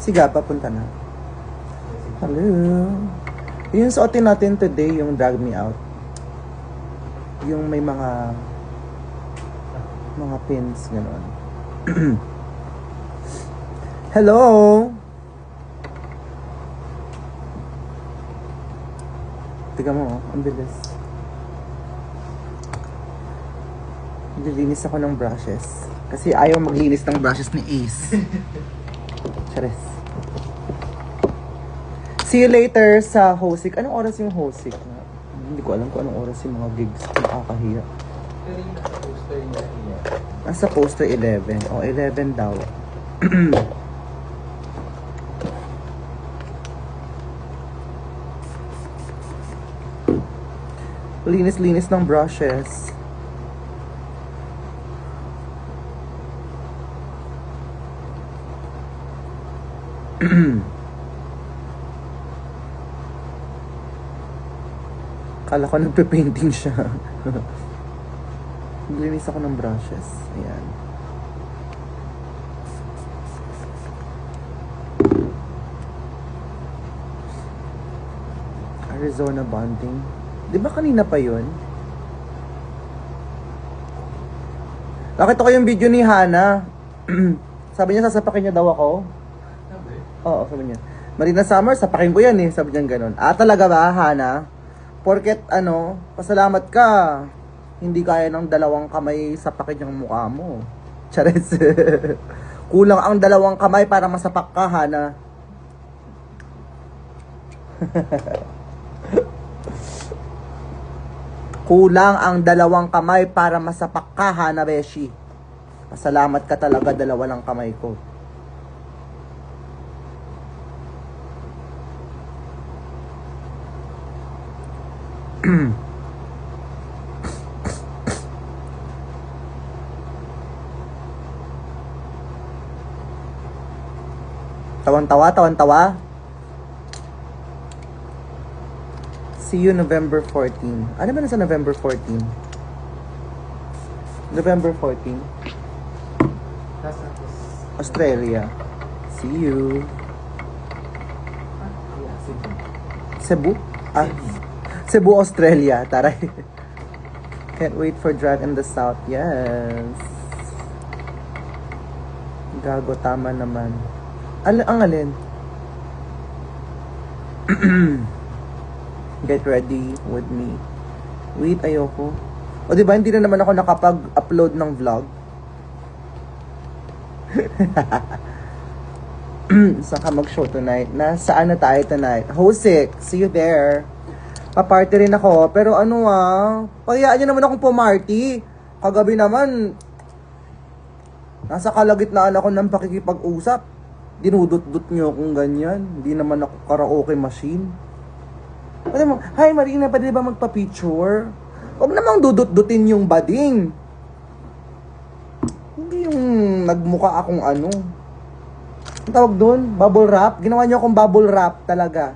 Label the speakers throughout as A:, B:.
A: Siga, papunta na. Hello. Yung suotin natin today, yung Drag Me Out. Yung may mga pins, gano'n. Hello! Tiga mo, ang bilis. Naglilinis ako ng brushes. Kasi ayaw maglinis ng brushes ni Ace. Chares. See you later sa Hosik. Anong oras yung Hosik? Hindi ko alam kung anong oras yung mga gigs. Nakakahiya.
B: Pero yung nasa poster niya.
A: Nasa poster 11. O, 11 daw. Linis-linis ng brushes. Kala ko nagpe-painting siya. Linis ako ng brushes. Ayan. Arizona bonding. Di ba kanina pa yun? Nakita ko yung video ni Hana. Sabi niya, sasapakin niya daw ako. Oo, sabi niya. Marina Summer, sapakin ko yan eh. Sabi niya ganun. Ah, talaga ba, Hana? Porket, pasalamat ka. Hindi kaya ng dalawang kamay sapakin yung mukha mo. Chares. Kulang ang dalawang kamay para masapak ka, Hana. Kulang ang dalawang kamay para masapak ka, Hana Beshi. Pasalamat ka talaga, dalawa lang kamay ko. Tawan-tawa. See you November 14. Ano ba nasa November 14? November 14?
B: Nasa
A: Australia. See you. Cebu? Ah, Cebu, Australia. Taray. Can't wait for Drag in the South. Yes. Gago, tama naman. Ang alin? Get ready with me. Wait, ayoko. O diba, hindi na naman ako nakapag-upload ng vlog. Saan ka mag-show tonight? Saan na tayo tonight? Hosik, see you there. Paparty rin ako. Pero payaan niyo naman akong pumarty. Kagabi naman, nasa kalagitnaan ako ng pakikipag-usap. Dinudot-dot niyo akong ganyan. Hindi naman ako karaoke machine. Pwede mo, hi Marina, pwede ba magpa-picture? Huwag namang dudot-dutin yung bading. Hindi yung nagmukha akong Ang tawag doon? Bubble wrap? Ginawa niyo akong bubble wrap talaga.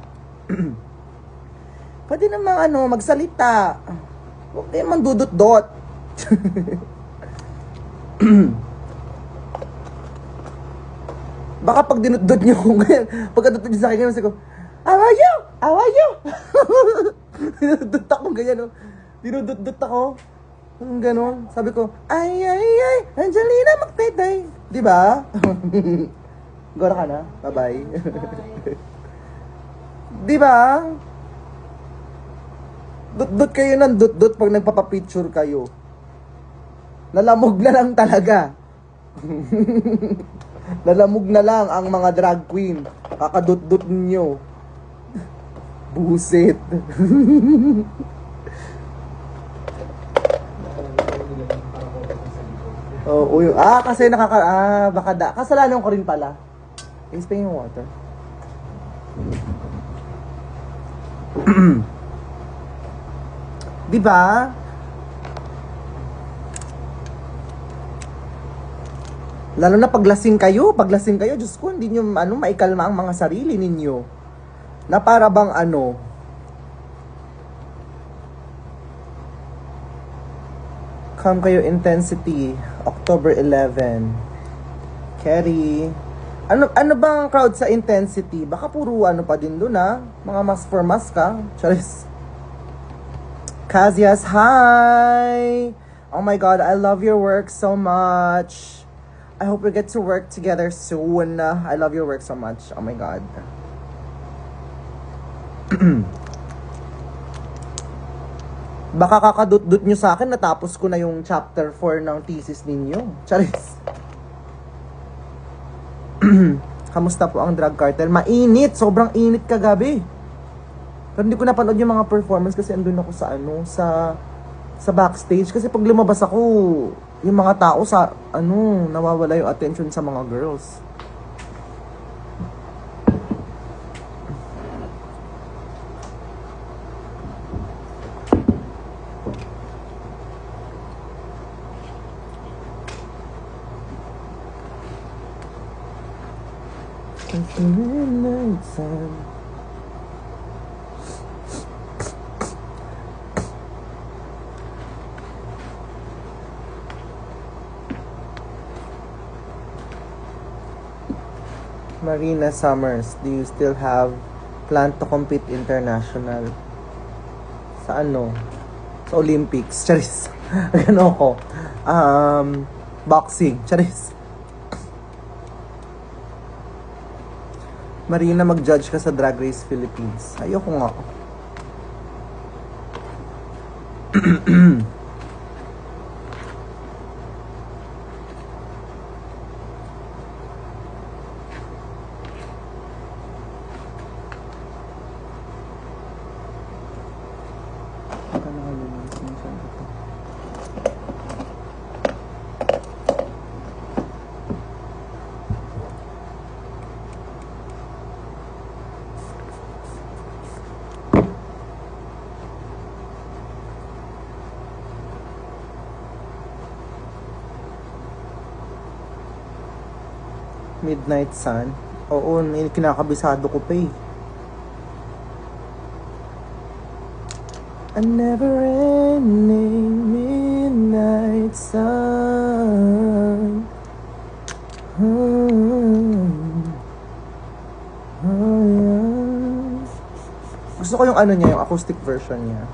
A: Pwede namang magsalita. Huwag kayo man dudot-dot. Baka pag dinudot niyo kung ganyan, pagkadudot niyo sa akin, sabi ko, Awayo! Dinudot ako ganyan, dinudot ako. Ganon. Sabi ko, ay, Angelina magtetay. Diba? Gora ka na? Bye-bye. Diba? Dut-dut kayo ng dut-dut pag nagpapapicture kayo. Lalamog na lang talaga. Lalamog na lang ang mga drag queen. Kakadut-dut ninyo. Buset. Kasi kasalanan ko rin pala. Explain yung water. Diba? Lalo na paglasing kayo, Diyos ko, hindi nyo maikalma ang mga sarili ninyo. Na para bang Come kayo intensity, October 11. Kerry, Ano bang crowd sa intensity? Baka puro ano pa din dun ha? Mga mas for mas ka. Charis. Kazias, hi! Oh my God, I love your work so much. I hope we get to work together soon. I love your work so much. Oh my God. Baka kakadut-dut nyo sa akin, natapos ko na yung chapter 4 ng thesis ninyo. Charis. Kamusta po ang drug cartel? Mainit! Sobrang init kagabi. Pero hindi ko napanood yung mga performance kasi andun ako sa sa backstage. Kasi pag lumabas ako, yung mga tao nawawala yung attention sa mga girls. Marina Summers, do you still have plan to compete international? Sa ano? Sa Olympics. Charis. Ano ko? Boxing. Charis. Marina, mag-judge ka sa Drag Race Philippines. Ayoko nga. Midnight Sun. Oo, may kinakabisado ko pa eh. A never-ending midnight sun. Gusto ko yung ano niya, yung acoustic version niya.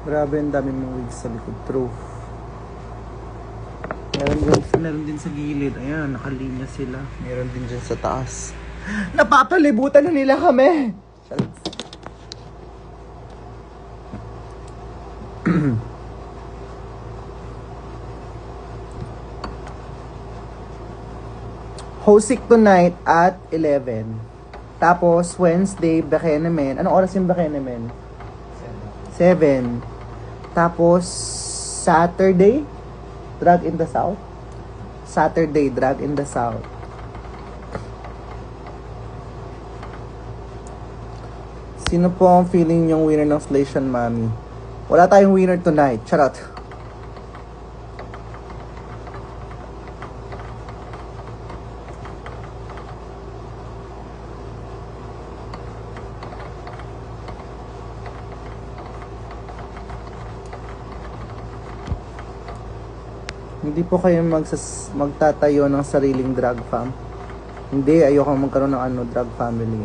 A: Grabe, ang dami mong wigs sa likod. True. Meron din sa gilid. Ayan, nakalinya sila. Meron din dyan sa taas. Napapalibutan na nila kami! Hosik tonight at 11. Tapos, Wednesday, Bekenemen. Anong oras yung Bekenemen? 7. Tapos, Saturday, Drag in the South. Saturday, Drag in the South. Sino po ang feeling yung winner ng Slation Mami? Wala tayong winner tonight. Charot. Hindi po kayo magtatayo ng sariling drag fam. Hindi, ayoko magkaroon ng drag family.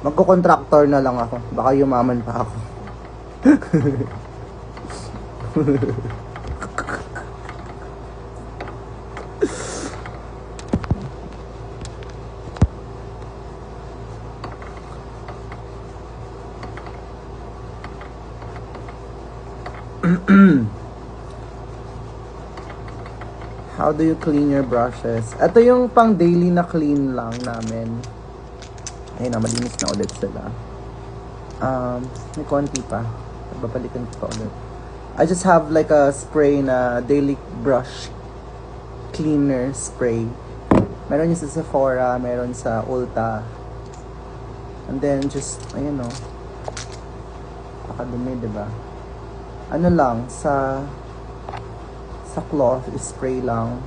A: Magko-contractor na lang ako. Baka yumaman pa ako. How do you clean your brushes? Ito yung pang daily na clean lang namin. Ayun na, malinis na ulit sila. May konti pa. Babalikan ko pa ulit. I just have like a spray na daily brush cleaner spray. Meron yung sa Sephora, meron sa Ulta. And then just, ayun o. Nakadumi, diba? Ano lang, sa cloth, spray lang.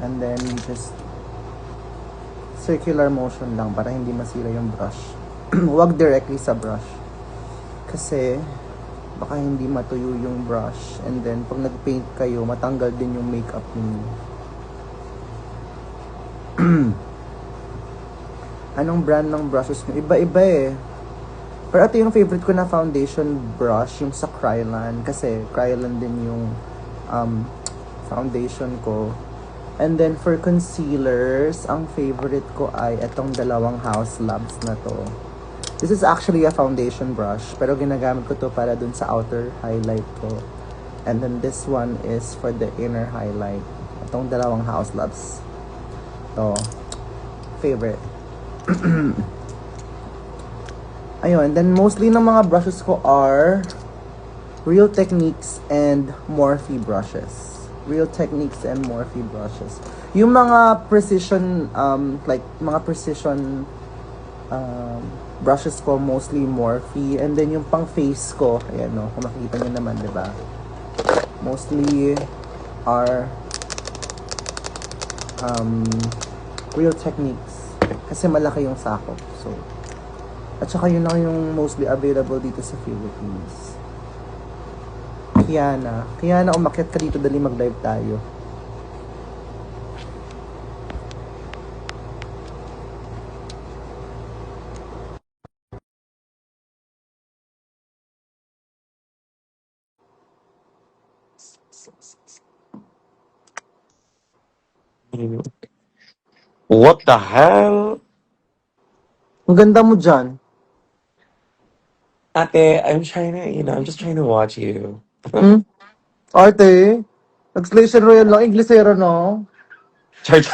A: And then just circular motion lang para hindi masira yung brush. Huwag directly sa brush. Kasi baka hindi matuyo yung brush. And then pag nag-paint kayo, matanggal din yung makeup ninyo. Anong brand ng brushes mo? Iba-iba eh. Pero ito yung favorite ko na foundation brush, yung sa Kryolan. Kasi Kryolan din yung foundation ko. And then for concealers, ang favorite ko ay itong dalawang House Labs na to. This is actually a foundation brush, pero ginagamit ko to para dun sa outer highlight ko. And then this one is for the inner highlight. Itong dalawang House Labs. To. Favorite. Ayun, then mostly ng mga brushes ko are Real Techniques and Morphe brushes. Real Techniques and Morphe brushes. Yung mga precision, brushes ko, mostly Morphe. And then yung pang face ko, ayan o, kung makikita nyo naman, di ba? Mostly are Real Techniques. Kasi malaki yung sakop. So, at saka yun lang yung mostly available dito sa Philippines. Kiana, umakyat ka dito, dali mag-live tayo.
C: What the hell?
A: Ang ganda mo dyan.
C: Ate, I'm just trying to watch you.
A: Hmm? Arte, nag-Station Royal lang, Inglesero, no?
C: Charge.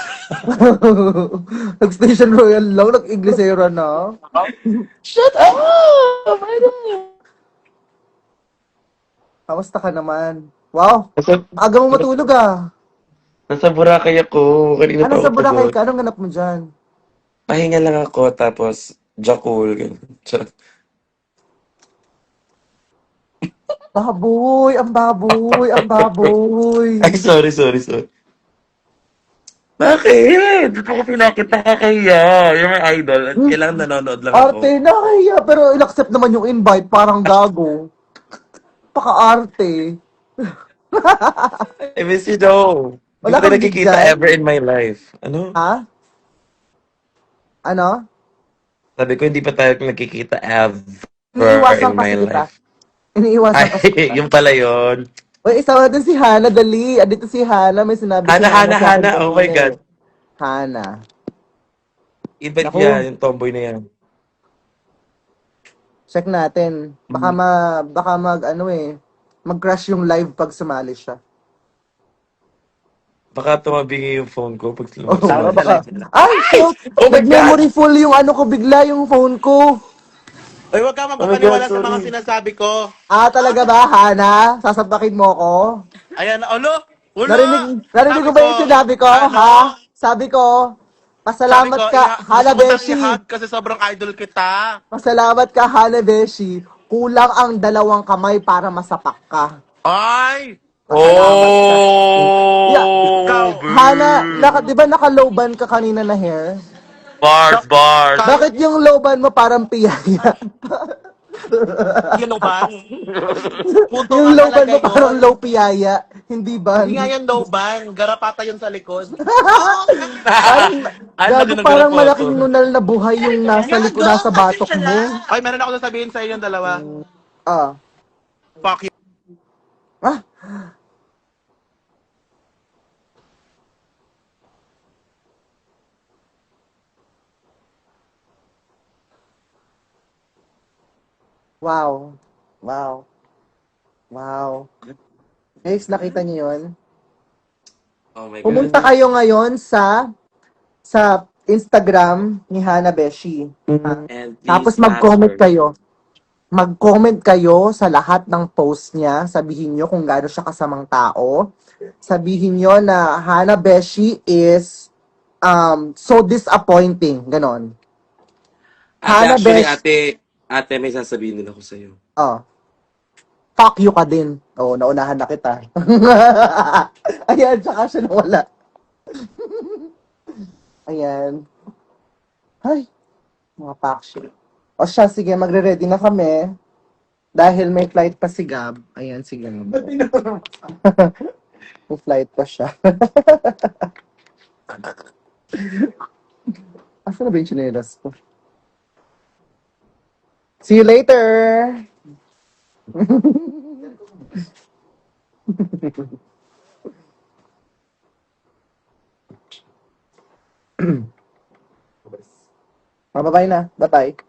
A: Nag-Station Royal lang, nag-Inglesero, no?
C: Shut up! I don't.
A: Kamusta ka naman? Wow,
C: Nasa,
A: aga mo matulog ah.
C: nasa Boracay ako. Kanina pa
A: Ano
C: ako
A: sa Boracay
C: pagod.
A: ka? Anong ganap mo dyan?
C: Pahinga lang ako, tapos Jakul. Ganun. Charot.
A: Baboy, ang baboy, ang baboy.
C: Ay, sorry. Bakit? Dito ko pinakita kaya. You're my idol. At
A: Hmm?
C: kailangan nanonood lang ako.
A: Arte, nakaya, pero in-accept naman yung invite, parang gago. Paka-arte.
C: I miss you though. Hindi
A: Wala
C: ko tayo
A: kang gig
C: nagkikita
A: dyan?
C: ever in my life. Ano?
A: Ha? Ano?
C: Sabi ko, hindi pa tayo nagkikita ever
A: Iniiwasan
C: in
A: kasi
C: my
A: kita.
C: life.
A: Iniiwasan
C: Ay,
A: kasi kita.
C: yung pala yun.
A: Uy, isa natin si Hana, dali. Andito si Hana, may sinabi si Hana sa akin
C: Hana. Oh my
A: kanina
C: God.
A: eh. Hana.
C: Invite
A: Naku,
C: niya yung tomboy na yan.
A: check natin. Baka mag-crash yung live pag sumali siya.
C: Baka tumabingi yung phone ko pag
A: Oh,
C: sumali
A: baka.
C: siya.
A: Ay, so,
C: Oh my God!
A: nag-memory full yung ano ko bigla, yung phone ko.
D: Uy, huwag ka
C: Oh my God,
D: magpapaniwala sa mga
C: sorry.
D: sinasabi ko.
A: Ah, talaga ba, Hana? Sasapakin mo ko?
D: Ayan, ulo!
A: Narinig
D: Sabi
A: mo ba
D: ko,
A: yung sinabi ko, ha?
D: ano?
A: Sabi ko,
D: Sabi
A: pasalamat
D: ko,
A: ka,
D: gusto
A: Hana
D: ko tang
A: Beshi.
D: i-hug kasi sobrang idol kita.
A: Pasalamat ka, Hana Beshi. Kulang ang 2 kamay para masapak ka.
D: Ay!
A: Pasalamat ka. Yeah.
D: Ikaw,
C: Oh,
A: Hana,
C: boo!
A: di ba naka-lowban ka kanina na hair?
C: Bars,
D: ka-
C: bars.
D: kahit
A: Bakit yung lowban mo parang piyaya?
D: yan loban, punto
A: Yung
D: nga
A: lowban
D: talaga
A: mo parang
D: yon.
A: low piyaya, hindi
D: Hindi nga
A: ban?
D: yan loban, garapata yun sa likod.
A: Parang,
C: Ang laki
A: gago,
C: ng
A: parang
C: garapoto.
A: malaking nunal na buhay yung nasa likod, nasa batok mo.
D: Ay, meron ako sasabihin sa inyong dalawa.
A: Ah.
D: Fuck you.
A: Ah, wow. Wow. Wow. Guys, nakita niyo yun?
C: Oh my
A: Pumunta
C: God.
A: kayo ngayon sa Instagram ni Hana Beshi. Ha?
C: And
A: Tapos
C: please tag
A: mag-comment
C: her.
A: kayo. mag-comment kayo sa lahat ng post niya. Sabihin nyo kung gaano siya kasamang tao. Sabihin nyo na Hana Beshi is so disappointing. Ganon. Hana
C: Actually,
A: Beshi,
C: ate, may sasabihin din ako sa'yo.
A: oh, fuck you ka din. Oh, naunahan na kita. Ayan, tsaka siya nawala. Ayan. Ay, mga pakshi. O siya, sige, magre-ready na kami. Dahil may flight pa si Gab. Ayan, sige. May flight pa siya. Asa na ba yung chinelas ko? See you later! Bye-bye na. Bye-bye.